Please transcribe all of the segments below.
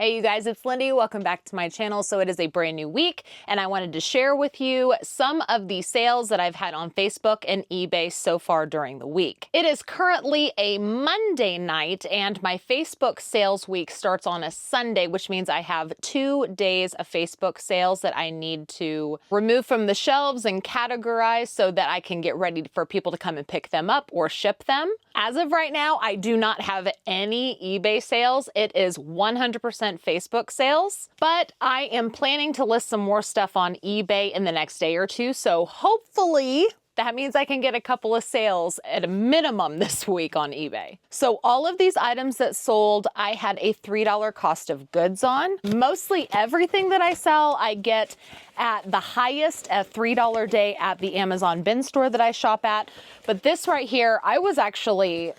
Hey you guys, it's Lindy. Welcome back to my channel. So it is a brand new week and I wanted to share with you some of the sales that I've had on Facebook and eBay so far during the week. It is currently a Monday night and my Facebook sales week starts on a Sunday, which means I have 2 days of Facebook sales that I need to remove from the shelves and categorize so that I can get ready for people to come and pick them up or ship them. As of right now, I do not have any eBay sales. It is 100% Facebook sales, but I am planning to list some more stuff on eBay in the next day or two. So hopefully that means I can get a couple of sales at a minimum this week on eBay. So all of these items that sold, I had a $3 cost of goods on. Mostly everything that I sell, I get at the highest at $3 day at the Amazon bin store that I shop at. But this right here, I was actually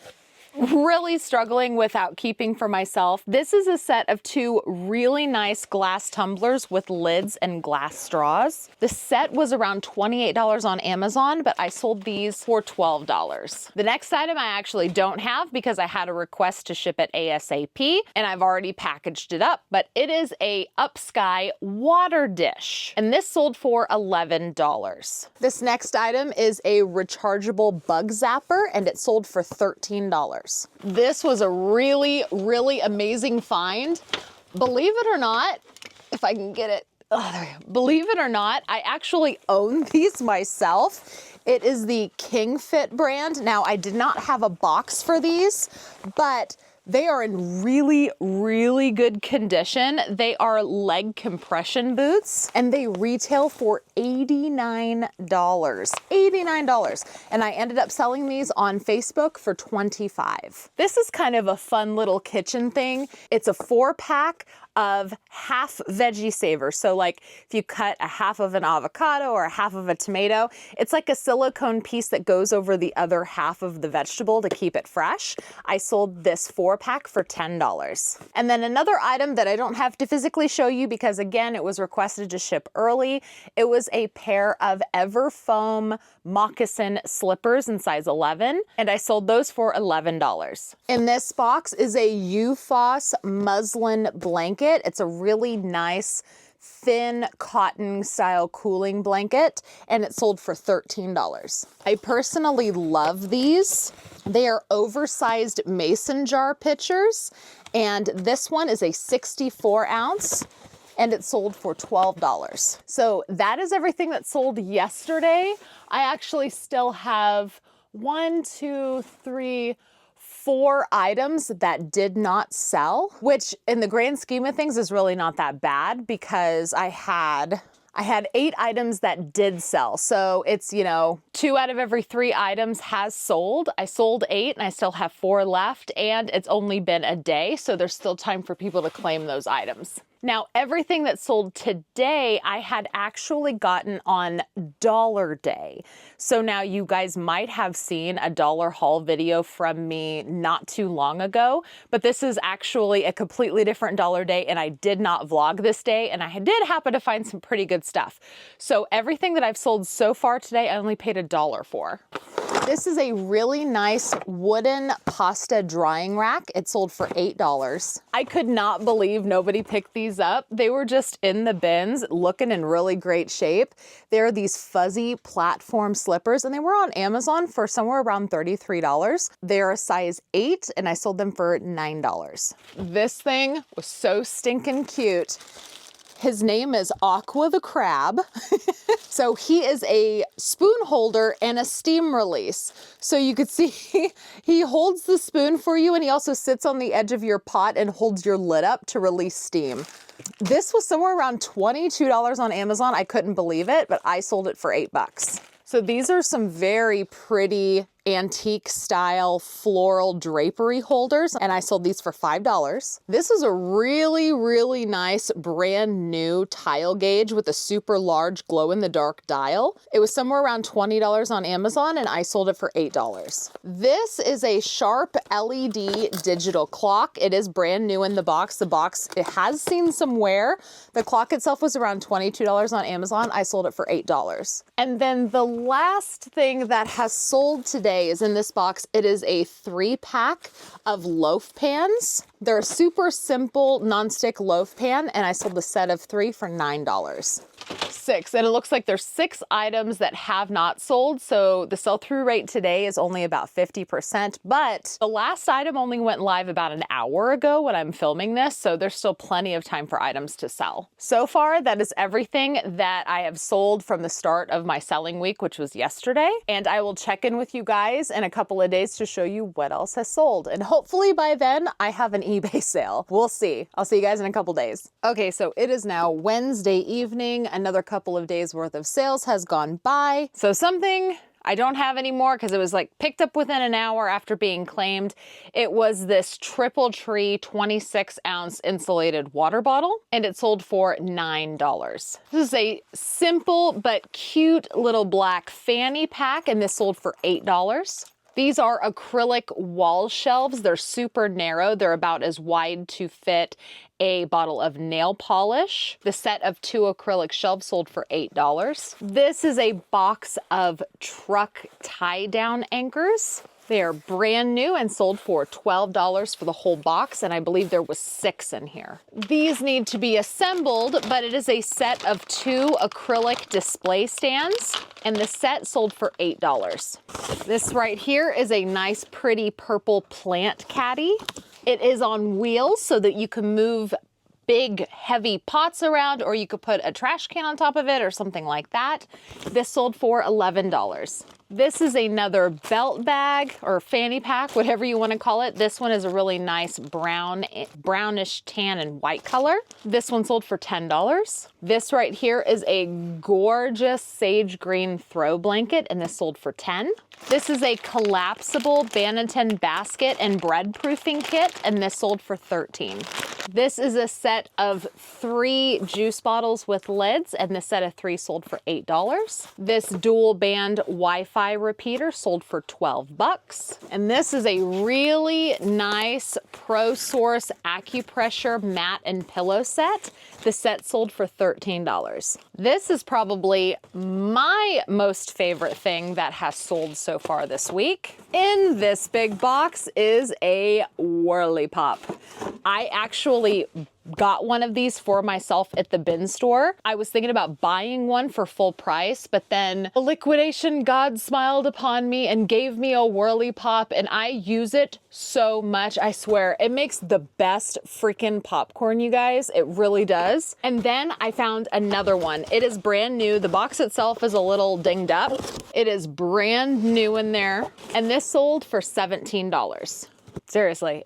really struggling without keeping for myself. This is a set of 2 really nice glass tumblers with lids and glass straws. The set was around $28 on Amazon, but I sold these for $12. The next item I actually don't have because I had a request to ship it ASAP and I've already packaged it up, but it is a Upsky water dish and this sold for $11. This next item is a rechargeable bug zapper and it sold for $13. This was a really, really amazing find. Believe it or not, if I can get it, believe it or not, I actually own these myself. It is the KingFit brand. Now, I did not have a box for these, but they are in really, really good condition. They are leg compression boots and they retail for $89. $89. And I ended up selling these on Facebook for $25. This is kind of a fun little kitchen thing. It's a 4-pack of half veggie savers. So like if you cut a half of an avocado or a half of a tomato, it's like a silicone piece that goes over the other half of the vegetable to keep it fresh. I sold this 4-pack for $10. And then another item that I don't have to physically show you because again, it was requested to ship early. It was a pair of Everfoam moccasin slippers in size 11, and I sold those for $11. In this box is a UFOS muslin blanket. It's a really nice thin cotton style cooling blanket and it sold for $13. I personally love these. They are oversized mason jar pitchers and this one is a 64 ounce and it sold for $12. So that is everything that sold yesterday. I actually still have 4 items that did not sell, which in the grand scheme of things is really not that bad because I had 8 items that did sell. So it's, 2 out of every 3 items has sold. I sold 8 and I still have 4 left and it's only been a day. So there's still time for people to claim those items. Now, everything that sold today, I had actually gotten on Dollar Day. So now you guys might have seen a dollar haul video from me not too long ago, but this is actually a completely different Dollar Day and I did not vlog this day and I did happen to find some pretty good stuff. So everything that I've sold so far today, I only paid $1 for. This is a really nice wooden pasta drying rack. It sold for $8. I could not believe nobody picked these up. They were just in the bins looking in really great shape. They're these fuzzy platform slippers and they were on Amazon for somewhere around $33. They're a size 8 and I sold them for $9. This thing was so stinking cute. His name is Aqua the Crab. So he is a spoon holder and a steam release. So you could see he holds the spoon for you and he also sits on the edge of your pot and holds your lid up to release steam. This was somewhere around $22 on Amazon. I couldn't believe it, but I sold it for $8. So these are some very pretty antique style floral drapery holders and I sold these for $5. This is a really, really nice brand new tile gauge with a super large glow in the dark dial. It was somewhere around $20 on Amazon and I sold it for $8. This is a Sharp LED digital clock. It is brand new in the box. It has seen some wear. The clock itself was around $22 on Amazon. I sold it for $8. And then the last thing that has sold today today is in this box. It is a 3-pack of loaf pans. They're a super simple nonstick loaf pan, and I sold the set of 3 for $9. 6, and it looks like there's 6 items that have not sold, so the sell-through rate today is only about 50%, but the last item only went live about an hour ago when I'm filming this, so there's still plenty of time for items to sell. So far, that is everything that I have sold from the start of my selling week, which was yesterday, and I will check in with you guys in a couple of days to show you what else has sold, and hopefully by then I have an eBay sale. We'll see. I'll see you guys in a couple days. Okay, so it is now Wednesday evening. Another couple of days worth of sales has gone by. So something I don't have anymore because it was like picked up within an hour after being claimed. It was this Triple Tree 26-ounce insulated water bottle, and it sold for $9. This is a simple but cute little black fanny pack, and this sold for $8. These are acrylic wall shelves. They're super narrow. They're about as wide to fit a bottle of nail polish. The set of 2 acrylic shelves sold for $8. This is a box of truck tie-down anchors. They are brand new and sold for $12 for the whole box, and I believe there was 6 in here. These need to be assembled, but it is a set of 2 acrylic display stands, and the set sold for $8. This right here is a nice, pretty purple plant caddy. It is on wheels so that you can move big, heavy pots around, or you could put a trash can on top of it or something like that. This sold for $11. This is another belt bag or fanny pack, whatever you want to call it. This one is a really nice brownish tan and white color. This one sold for $10. This right here is a gorgeous sage green throw blanket, and this sold for $10. This is a collapsible Banneton basket and bread proofing kit, and this sold for $13. This is a set of 3 juice bottles with lids, and this set of 3 sold for $8. This dual band Wi-Fi repeater sold for $12. And this is a really nice ProSource acupressure mat and pillow set. The set sold for $13. This is probably my most favorite thing that has sold so far this week. In this big box is a Whirly Pop. I actually got one of these for myself at the bin store. I was thinking about buying one for full price, but then the liquidation god smiled upon me and gave me a Whirly Pop, and I use it so much. I swear, it makes the best freaking popcorn, you guys. It really does. And then I found another one. It is brand new. The box itself is a little dinged up. It is brand new in there, and this sold for $17. Seriously,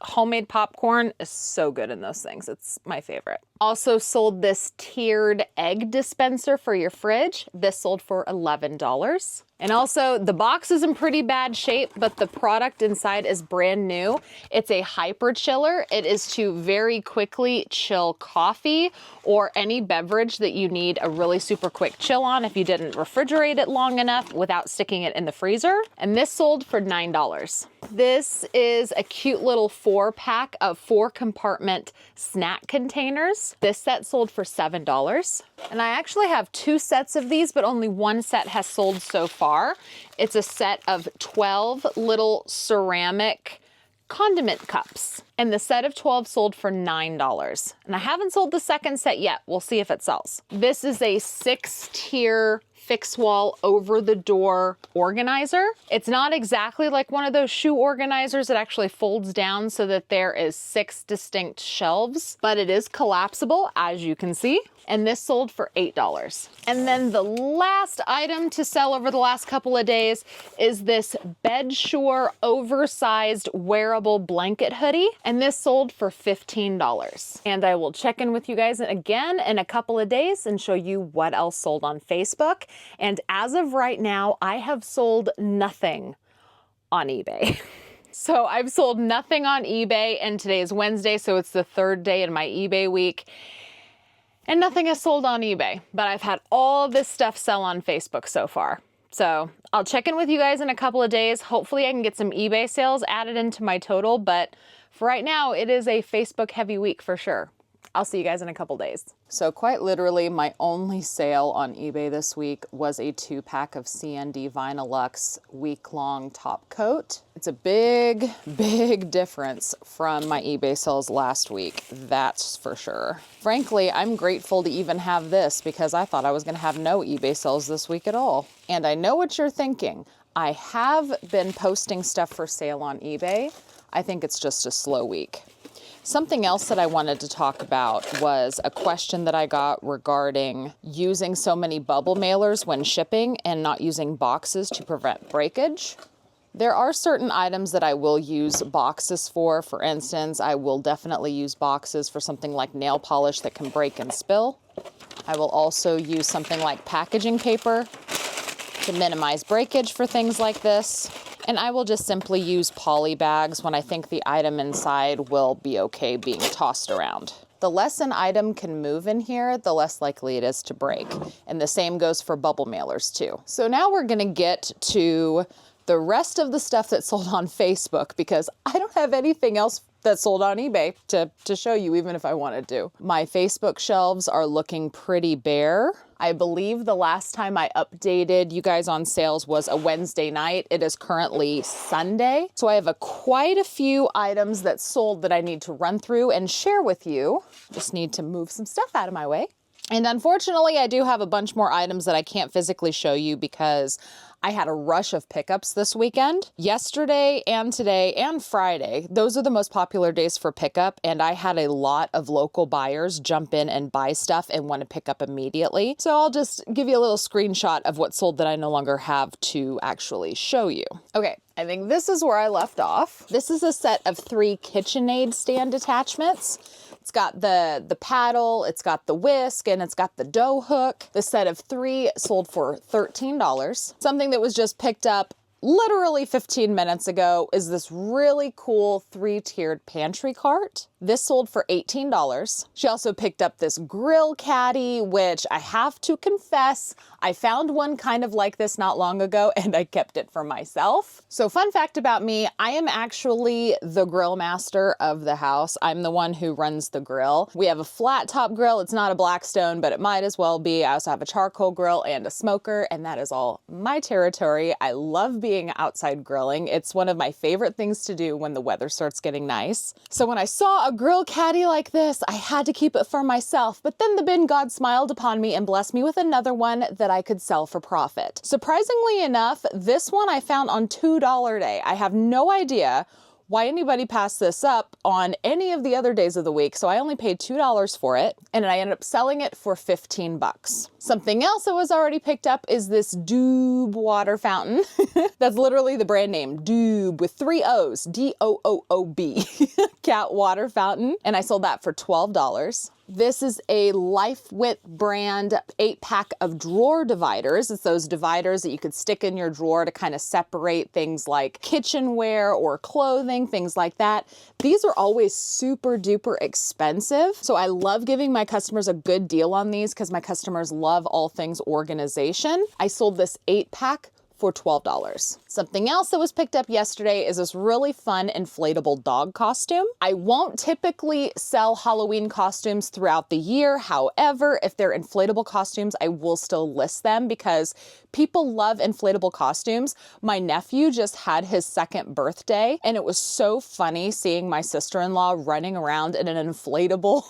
homemade popcorn is so good in those things. It's my favorite. Also sold this tiered egg dispenser for your fridge. This sold for $11. And also the box is in pretty bad shape, but the product inside is brand new. It's a hyper chiller. It is to very quickly chill coffee or any beverage that you need a really super quick chill on if you didn't refrigerate it long enough without sticking it in the freezer. And this sold for $9. This is a cute little 4-pack of 4-compartment snack containers. This set sold for $7. And I actually have 2 sets of these, but only 1 set has sold so far. It's a set of 12 little ceramic condiment cups, and the set of 12 sold for $9. And I haven't sold the second set yet. We'll see if it sells. This is a 6-tier fix wall over the door organizer. It's not exactly like one of those shoe organizers. It actually folds down so that there is 6 distinct shelves, but it is collapsible, as you can see. And this sold for $8. And then the last item to sell over the last couple of days is this Bedshore oversized wearable blanket hoodie. And this sold for $15. And I will check in with you guys again in a couple of days and show you what else sold on Facebook. And as of right now, I have sold nothing on eBay. So I've sold nothing on eBay, and today is Wednesday, so it's the 3rd day in my eBay week. And nothing has sold on eBay, but I've had all this stuff sell on Facebook so far. So I'll check in with you guys in a couple of days. Hopefully I can get some eBay sales added into my total, but for right now, it is a Facebook heavy week for sure. I'll see you guys in a couple days. So quite literally, my only sale on eBay this week was a 2-pack of CND Vinylux week-long top coat. It's a big, big difference from my eBay sales last week, that's for sure. Frankly, I'm grateful to even have this because I thought I was gonna have no eBay sales this week at all. And I know what you're thinking. I have been posting stuff for sale on eBay. I think it's just a slow week. Something else that I wanted to talk about was a question that I got regarding using so many bubble mailers when shipping and not using boxes to prevent breakage. There are certain items that I will use boxes for. For instance, I will definitely use boxes for something like nail polish that can break and spill. I will also use something like packaging paper to minimize breakage for things like this. And I will just simply use poly bags when I think the item inside will be okay being tossed around. The less an item can move in here, the less likely it is to break. And the same goes for bubble mailers too. So now we're gonna get to the rest of the stuff that's sold on Facebook because I don't have anything else that's sold on eBay to show you, even if I wanted to. My Facebook shelves are looking pretty bare. I believe the last time I updated you guys on sales was a Wednesday night. It is currently Sunday. So I have quite a few items that sold that I need to run through and share with you. Just need to move some stuff out of my way. And unfortunately, I do have a bunch more items that I can't physically show you because I had a rush of pickups this weekend. Yesterday and today and Friday, those are the most popular days for pickup, and I had a lot of local buyers jump in and buy stuff and want to pick up immediately. So I'll just give you a little screenshot of what sold that I no longer have to actually show you. Okay, I think this is where I left off. This is a set of 3 KitchenAid stand attachments. It's got the paddle, it's got the whisk, and it's got the dough hook. The set of 3 sold for $13. Something that was just picked up literally 15 minutes ago is this really cool 3-tiered pantry cart. This sold for $18. She also picked up this grill caddy, which I have to confess, I found one kind of like this not long ago and I kept it for myself. So fun fact about me, I am actually the grill master of the house. I'm the one who runs the grill. We have a flat top grill. It's not a Blackstone, but it might as well be. I also have a charcoal grill and a smoker, and that is all my territory. I love being outside grilling. It's one of my favorite things to do when the weather starts getting nice. So when I saw a grill caddy like this, I had to keep it for myself, but then the bin god smiled upon me and blessed me with another one that I could sell for profit. Surprisingly enough, this one I found on $2 day. I have no idea why anybody passed this up on any of the other days of the week. So I only paid $2 for it, and I ended up selling it for 15 bucks. Something else that was already picked up is this Doob water fountain. That's literally the brand name, Doob, with 3 O's, D-O-O-O-B, cat water fountain. And I sold that for $12. This is a LifeWit brand 8-pack of drawer dividers. It's those dividers that you could stick in your drawer to kind of separate things like kitchenware or clothing, things like that. These are always super duper expensive. So I love giving my customers a good deal on these because my customers love all things organization. I sold this 8-pack for $12. Something else that was picked up yesterday is this really fun inflatable dog costume. I won't typically sell Halloween costumes throughout the year. However, if they're inflatable costumes, I will still list them because people love inflatable costumes. My nephew just had his 2nd birthday, and it was so funny seeing my sister-in-law running around in an inflatable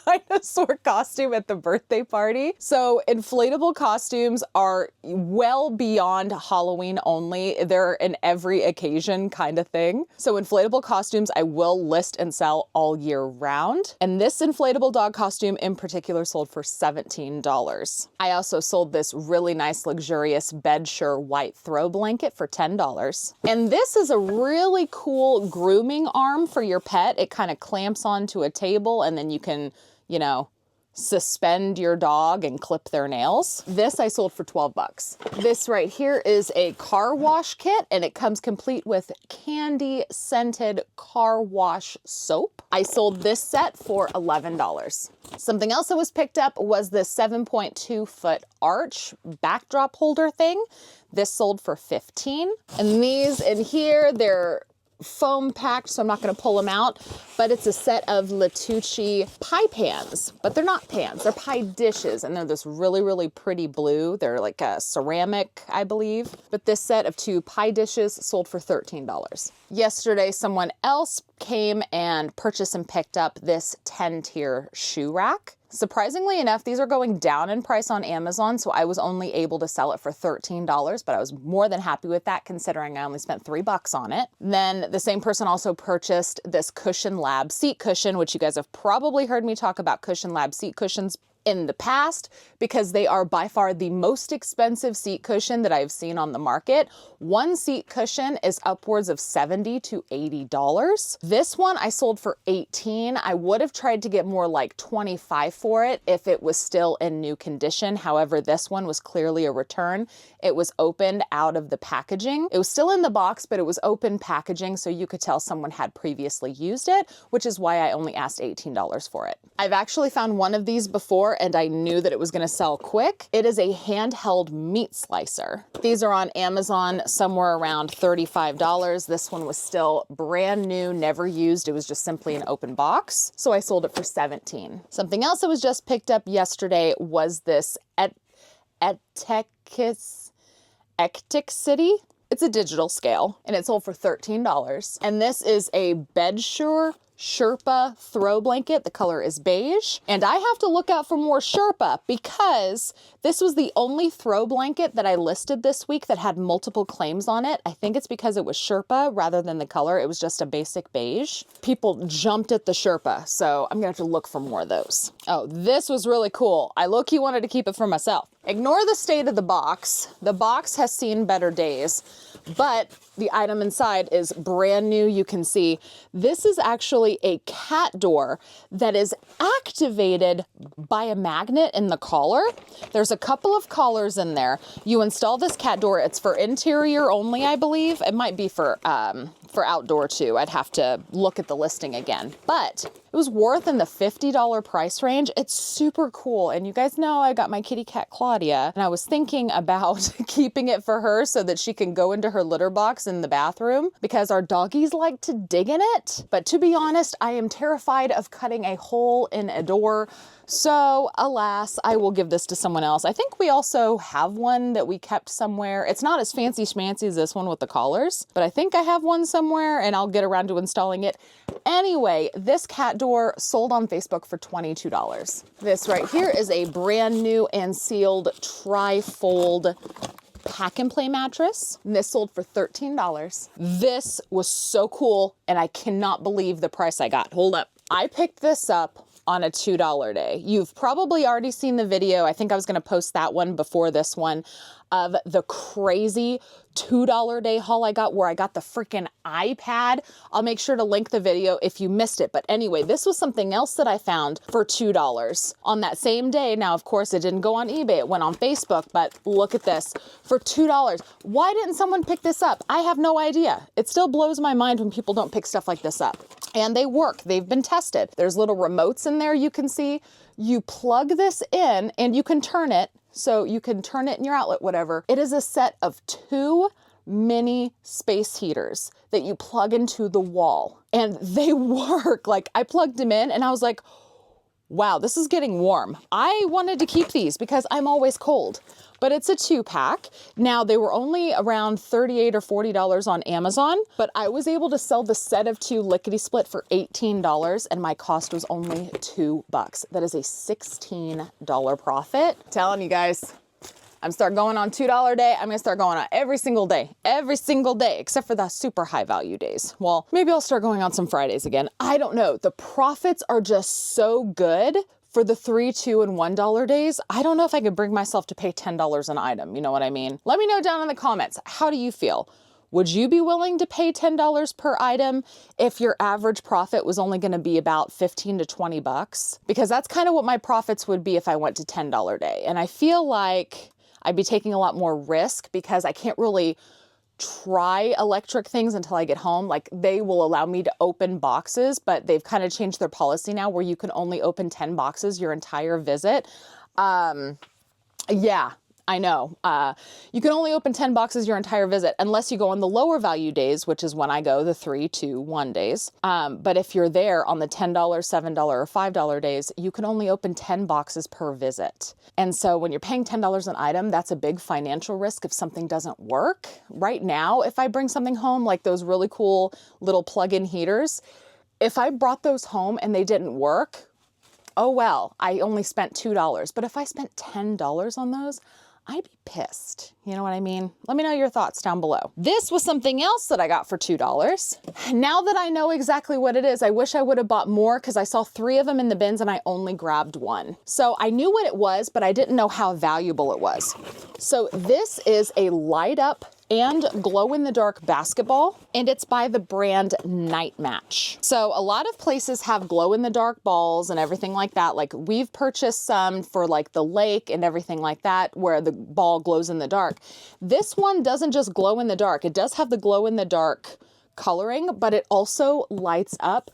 dinosaur costume at the birthday party. So inflatable costumes are well beyond Halloween only. They're an every occasion kind of thing. So inflatable costumes I will list and sell all year round. And this inflatable dog costume in particular sold for $17. I also sold this really nice luxurious Bedsure white throw blanket for $10. And this is a really cool grooming arm for your pet. It kind of clamps onto a table and then you can, you know, suspend your dog and clip their nails. This I sold for 12 bucks. This right here is a car wash kit, and it comes complete with candy scented car wash soap. I sold this set for $11. Something else that was picked up was the 7.2 foot arch backdrop holder thing. This sold for $15. And these in here, they're foam packed, so I'm not gonna pull them out, but it's a set of Litucci pie pans, but they're not pans, they're pie dishes, and they're this really, really pretty blue. They're like a ceramic, I believe. But this set of 2 pie dishes sold for $13. Yesterday, someone else came and purchased and picked up this 10-tier shoe rack. Surprisingly enough, these are going down in price on Amazon, so I was only able to sell it for $13, but I was more than happy with that considering I only spent $3 on it. Then the same person also purchased this Cushion Lab seat cushion, which you guys have probably heard me talk about Cushion Lab seat cushions in the past because they are by far the most expensive seat cushion that I've seen on the market. One seat cushion is upwards of $70 to $80. This one I sold for $18. I would have tried to get more like $25 for it if it was still in new condition. However, this one was clearly a return. It was opened out of the packaging. It was still in the box, but it was open packaging, so you could tell someone had previously used it, which is why I only asked $18 for it. I've actually found one of these before and I knew that it was gonna sell quick. It is a handheld meat slicer. These are on Amazon somewhere around $35. This one was still brand new, never used. It was just simply an open box. So I sold it for $17. Something else that was just picked up yesterday was this Ectic City. It's a digital scale and it sold for $13. And this is a Bedsure Sherpa throw blanket. The color is beige. And I have to look out for more Sherpa because this was the only throw blanket that I listed this week that had multiple claims on it. I think it's because it was Sherpa rather than the color. It was just a basic beige. People jumped at the Sherpa, so I'm gonna have to look for more of those. Oh, this was really cool. I low-key wanted to keep it for myself. Ignore the state of the box. The box has seen better days, but the item inside is brand new. You can see this is actually a cat door that is activated by a magnet in the collar. There's a couple of collars in there. You install this cat door. It's for interior only, I believe. It might be for outdoor too. I'd have to look at the listing again, but it was worth in the $50 price range. It's super cool. And you guys know I got my kitty cat Claudia and I was thinking about keeping it for her so that she can go into her litter box in the bathroom because our doggies like to dig in it. But to be honest, I am terrified of cutting a hole in a door. So alas, I will give this to someone else. I think we also have one that we kept somewhere. It's not as fancy schmancy as this one with the collars, but I think I have one somewhere and I'll get around to installing it. Anyway, this cat door sold on Facebook for $22. This right here is a brand new and sealed tri-fold pack and play mattress. And this sold for $13. This was so cool and I cannot believe the price I got. Hold up. I picked this up on a $2 day. You've probably already seen the video. I think I was going to post that one before this one of the crazy $2 day haul I got where I got the freaking iPad. I'll make sure to link the video if you missed it. But anyway, this was something else that I found for $2 on that same day. Now, of course, it didn't go on eBay. It went on Facebook, but look at this for $2. Why didn't someone pick this up? I have no idea. It still blows my mind when people don't pick stuff like this up. And they work. They've been tested. There's little remotes in there you can see. You plug this in and you can turn it. So you can turn it in your outlet, whatever. It is a set of 2 mini space heaters that you plug into the wall and they work. Like I plugged them in and I was like, wow, this is getting warm. I wanted to keep these because I'm always cold, but it's a 2-pack. Now they were only around $38 or $40 on Amazon, but I was able to sell the set of 2 lickety split for $18 and my cost was only $2. That is a $16 profit. I'm telling you guys, I'm start going on $2 day. I'm gonna start going on every single day, except for the super high value days. Well, maybe I'll start going on some Fridays again. I don't know. The profits are just so good for the $3, $2, and $1 days. I don't know if I could bring myself to pay $10 an item. You know what I mean? Let me know down in the comments. How do you feel? Would you be willing to pay $10 per item if your average profit was only gonna be about $15 to $20? Because that's kind of what my profits would be if I went to $10 day. And I feel like I'd be taking a lot more risk because I can't really try electric things until I get home. Like they will allow me to open boxes, but they've kind of changed their policy now where you can only open 10 boxes your entire visit. Yeah, I know. You can only open 10 boxes your entire visit unless you go on the lower value days, which is when I go, the 3, 2, 1 days. But if you're there on the $10, $7, or $5 days, you can only open 10 boxes per visit. And so when you're paying $10 an item, that's a big financial risk if something doesn't work. Right now, if I bring something home, like those really cool little plug-in heaters, if I brought those home and they didn't work, oh well, I only spent $2. But if I spent $10 on those, I'd be pissed. You know what I mean? Let me know your thoughts down below. This was something else that I got for $2. Now that I know exactly what it is, I wish I would have bought more because I saw 3 of them in the bins and I only grabbed 1. So I knew what it was, but I didn't know how valuable it was. So this is a light up and glow-in-the-dark basketball, and it's by the brand Night Match. So a lot of places have glow-in-the-dark balls and everything like that. Like we've purchased some for like the lake and everything like that, where the ball glows in the dark. This one doesn't just glow in the dark. It does have the glow-in-the-dark coloring, but it also lights up.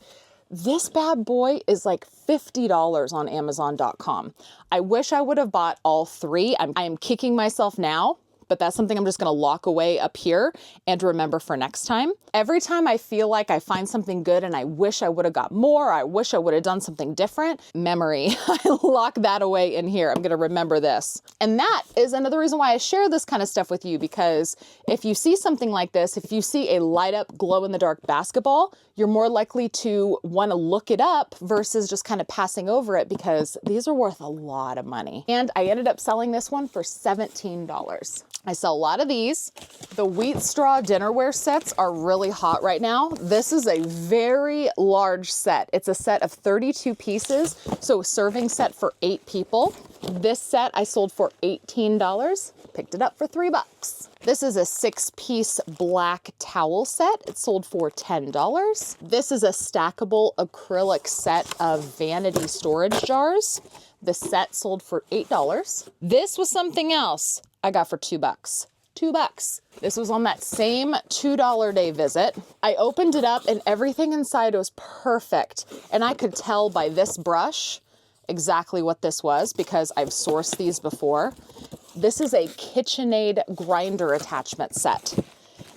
This bad boy is like $50 on Amazon.com. I wish I would have bought all 3. I am kicking myself now, but that's something I'm just gonna lock away up here and remember for next time. Every time I feel like I find something good and I wish I would have got more, I wish I would have done something different, memory, I lock that away in here. I'm gonna remember this. And that is another reason why I share this kind of stuff with you, because if you see something like this, if you see a light up glow in the dark basketball, you're more likely to wanna look it up versus just kind of passing over it, because these are worth a lot of money. And I ended up selling this one for $17. I sell a lot of these. The wheat straw dinnerware sets are really hot right now. This is a very large set. It's a set of 32 pieces, so a serving set for 8 people. This set I sold for $18. Picked it up for $3. This is a 6-piece black towel set. It sold for $10. This is a stackable acrylic set of vanity storage jars. The set sold for $8. This was something else I got for $2. $2. This was on that same $2 day visit. I opened it up and everything inside was perfect. And I could tell by this brush exactly what this was because I've sourced these before. This is a KitchenAid grinder attachment set.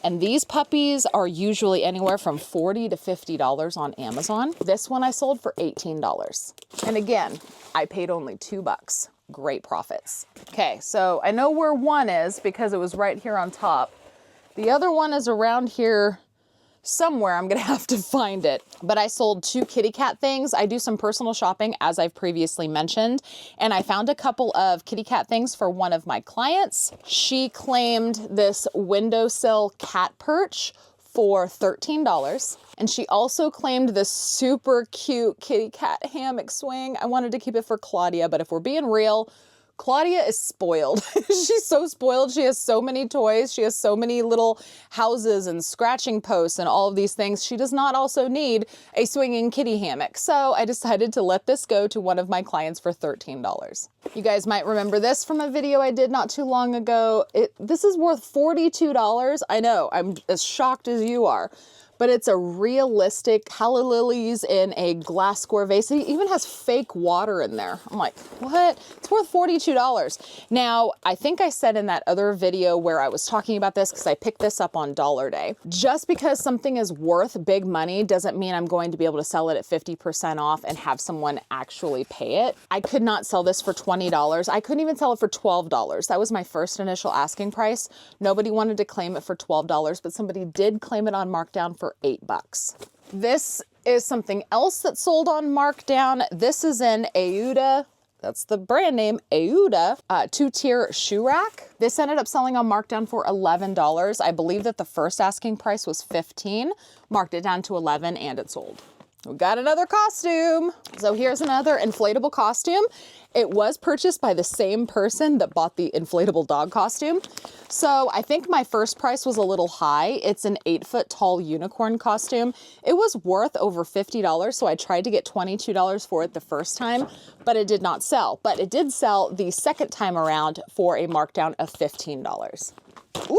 And these puppies are usually anywhere from $40 to $50 on Amazon. This one I sold for $18. And again, I paid only $2. Great profits. Okay, so I know where one is because it was right here on top. The other one is around here somewhere. I'm gonna have to find it. But I sold 2 kitty cat things. I do some personal shopping, as I've previously mentioned, and I found a couple of kitty cat things for one of my clients. She claimed this windowsill cat perch for $13. And she also claimed this super cute kitty cat hammock swing. I wanted to keep it for Claudia, but if we're being real, Claudia is spoiled. She's so spoiled. She has so many toys. She has so many little houses and scratching posts and all of these things. She does not also need a swinging kitty hammock. So I decided to let this go to one of my clients for $13. You guys might remember this from a video I did not too long ago. This is worth $42. I know, I'm as shocked as you are. But it's a realistic calla lilies in a glassware vase. It even has fake water in there. I'm like, what? It's worth $42. Now, I think I said in that other video where I was talking about this, because I picked this up on Dollar Day, just because something is worth big money doesn't mean I'm going to be able to sell it at 50% off and have someone actually pay it. I could not sell this for $20. I couldn't even sell it for $12. That was my first initial asking price. Nobody wanted to claim it for $12, but somebody did claim it on markdown for $8. This is something else that sold on markdown. This is an Auda, that's the brand name, Auda 2-tier shoe rack. This ended up selling on markdown for $11. I believe that the first asking price was $15, marked it down to $11, and it sold. We got another costume. So here's another inflatable costume. It was purchased by the same person that bought the inflatable dog costume. So I think my first price was a little high. It's an 8-foot tall unicorn costume. It was worth over $50, so I tried to get $22 for it the first time, but it did not sell. But it did sell the second time around for a markdown of $15. Ooh.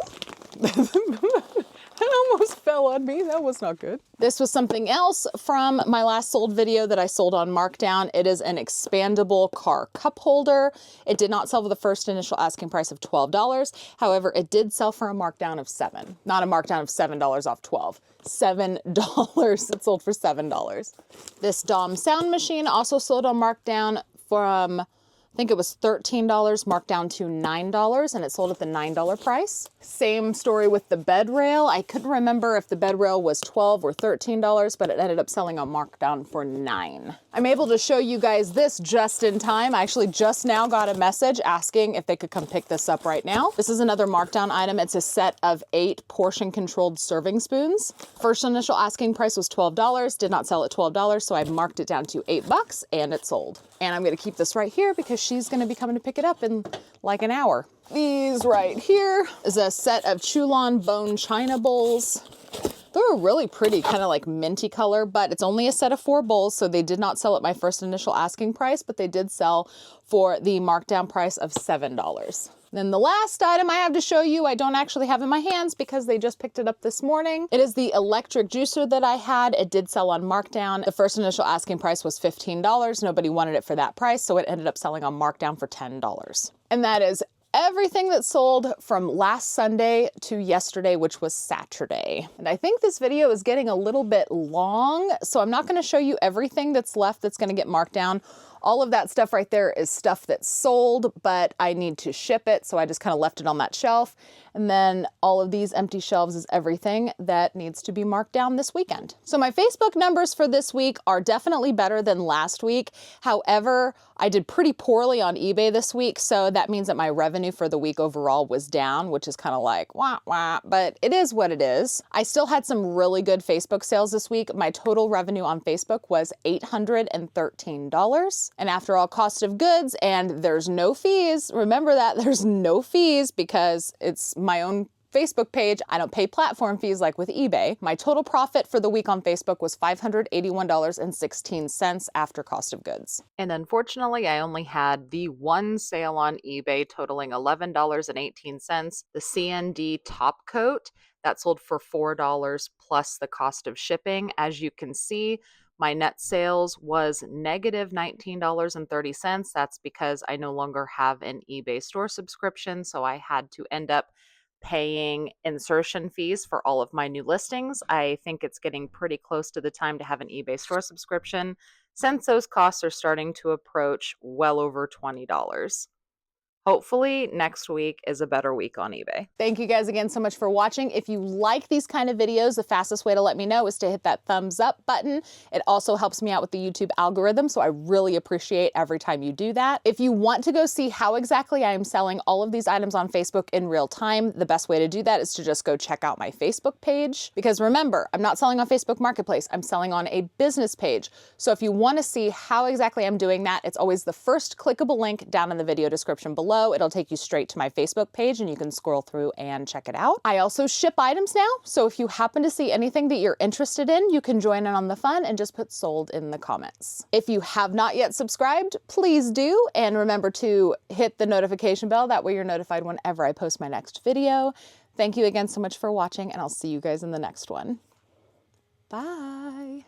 That almost fell on me. That was not good. This was something else from my last sold video that I sold on markdown. It is an expandable car cup holder. It did not sell for the first initial asking price of $12. However, it did sell for a markdown of $7. Not a markdown of $7 off 12. $7. It sold for $7. This Dom sound machine also sold on markdown from, I think it was $13 marked down to $9, and it sold at the $9 price. Same story with the bed rail. I couldn't remember if the bed rail was $12 or $13, but it ended up selling on markdown for $9. I'm able to show you guys this just in time. I actually just now got a message asking if they could come pick this up right now. This is another markdown item. It's a set of 8 portion controlled serving spoons. First initial asking price was $12, did not sell at $12, so I marked it down to $8 and it sold. And I'm gonna keep this right here because she's gonna be coming to pick it up in like an hour. These right here is a set of Chulon bone china bowls. They're a really pretty kind of like minty color, but it's only a set of 4 bowls, so they did not sell at my first initial asking price, but they did sell for the markdown price of $7. Then the last item I have to show you, I don't actually have in my hands because they just picked it up this morning. It is the electric juicer that I had. It did sell on markdown. The first initial asking price was $15. Nobody wanted it for that price, so it ended up selling on markdown for $10. And that is everything that sold from last Sunday to yesterday, which was Saturday. And I think this video is getting a little bit long, so I'm not gonna show you everything that's left that's gonna get marked down. All of that stuff right there is stuff that's sold, but I need to ship it, so I just kind of left it on that shelf. And then all of these empty shelves is everything that needs to be marked down this weekend. So my Facebook numbers for this week are definitely better than last week. However, I did pretty poorly on eBay this week, so that means that my revenue for the week overall was down, which is kind of like wah wah, but it is what it is. I still had some really good Facebook sales this week. My total revenue on Facebook was $813. And after all cost of goods, and there's no fees, remember that there's no fees because it's my own Facebook page. I don't pay platform fees like with eBay. My total profit for the week on Facebook was $581.16 after cost of goods. And unfortunately, I only had the one sale on eBay totaling $11.18, the CND top coat that sold for $4 plus the cost of shipping. As you can see, my net sales was negative $19.30. That's because I no longer have an eBay store subscription, so I had to end up paying insertion fees for all of my new listings. I think it's getting pretty close to the time to have an eBay store subscription since those costs are starting to approach well over $20. Hopefully next week is a better week on eBay. Thank you guys again so much for watching. If you like these kind of videos, the fastest way to let me know is to hit that thumbs up button. It also helps me out with the YouTube algorithm, so I really appreciate every time you do that. If you want to go see how exactly I am selling all of these items on Facebook in real time, the best way to do that is to just go check out my Facebook page. Because remember, I'm not selling on Facebook Marketplace, I'm selling on a business page. So if you want to see how exactly I'm doing that, it's always the first clickable link down in the video description below. It'll take you straight to my Facebook page and you can scroll through and check it out. I also ship items now, so if you happen to see anything that you're interested in, you can join in on the fun and just put sold in the comments. If you have not yet subscribed, please do, and remember to hit the notification bell. That way you're notified whenever I post my next video. Thank you again so much for watching, and I'll see you guys in the next one. Bye.